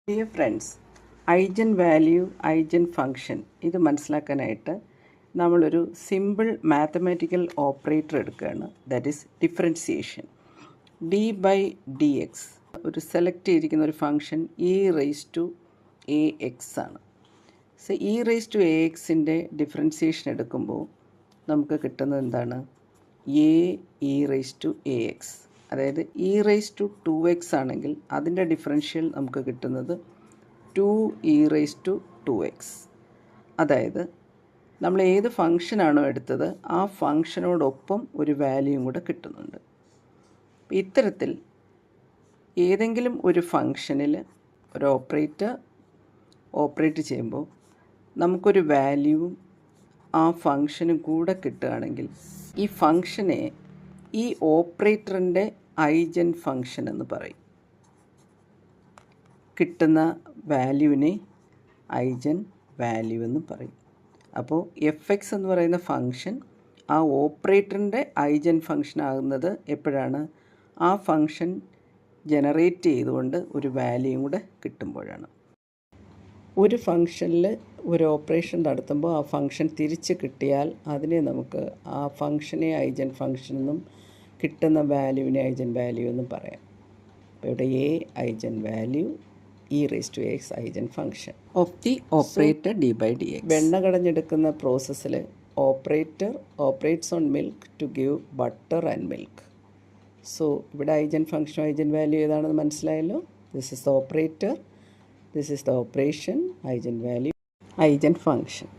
Dear friends, eigen value, eigen function ഇത് മനസ്സിലാക്കാനായിട്ട് നമ്മളൊരു സിമ്പിൾ മാത്തമാറ്റിക്കൽ ഓപ്പറേറ്റർ എടുക്കുകയാണ്. That is differentiation. D by d x ഒരു select ചെയ്തിരിക്കുന്ന ഒരു function e raise to a x ആണ്. So e raise to a എക്സിൻ്റെ differentiation എടുക്കുമ്പോൾ നമുക്ക് കിട്ടുന്നത് എന്താണ്? A e raise to a x. അതായത് ഇ റേസ് ടു 2x ആണെങ്കിൽ അതിൻ്റെ ഡിഫറൻഷ്യൽ നമുക്ക് കിട്ടുന്നത് 2 ഇ റേസ് ടു 2x. അതായത് നമ്മൾ ഏത് ഫങ്ഷനാണോ എടുത്തത് ആ ഫങ്ഷനോടൊപ്പം ഒരു വാല്യൂയും കൂടെ കിട്ടുന്നുണ്ട്. ഇത്തരത്തിൽ ഏതെങ്കിലും ഒരു ഫങ്ഷനിൽ ഒരു ഓപ്പറേറ്റ് ചെയ്യുമ്പോൾ നമുക്കൊരു വാല്യൂവും ആ ഫങ്ഷനും കൂടെ കിട്ടുകയാണെങ്കിൽ ഈ ഫങ്ഷനെ ഈ ഓപ്പറേറ്ററിൻ്റെ ഐജൻ ഫങ്ഷൻ എന്ന് പറയും. കിട്ടുന്ന വാല്യൂവിനെ ഐജൻ വാല്യൂ എന്ന് പറയും. അപ്പോൾ എഫ് എക്സ് എന്ന് പറയുന്ന ഫങ്ഷൻ ആ ഓപ്പറേറ്ററിൻ്റെ ഐജൻ ഫങ്ഷൻ ആകുന്നത് എപ്പോഴാണ്? ആ ഫങ്ഷൻ ജനറേറ്റ് ചെയ്തുകൊണ്ട് ഒരു വാല്യൂയും കൂടെ കിട്ടുമ്പോഴാണ്. ഒരു ഫങ്ഷനിൽ ഒരു ഓപ്പറേഷൻ നടത്തുമ്പോൾ ആ ഫങ്ഷൻ തിരിച്ച് കിട്ടിയാൽ അതിനെ നമുക്ക് ആ ഫങ്ഷനെ ഐജൻ ഫങ്ഷൻ എന്നും കിട്ടുന്ന വാല്യൂവിനെ ഐജൻ വാല്യൂ എന്നും പറയാം. അപ്പോൾ ഇവിടെ a eigen value, e raise to x eigen function of the operator d by d x. വെണ്ണ കടഞ്ഞെടുക്കുന്ന പ്രോസസ്സിൽ operator operates on milk to give butter and milk. So ഇവിടെ ഐജൻ ഫങ്ഷനും ഐജൻ വാല്യൂ ഏതാണെന്ന് മനസ്സിലായല്ലോ. This is the operator, this is the operation, eigen value, eigen function.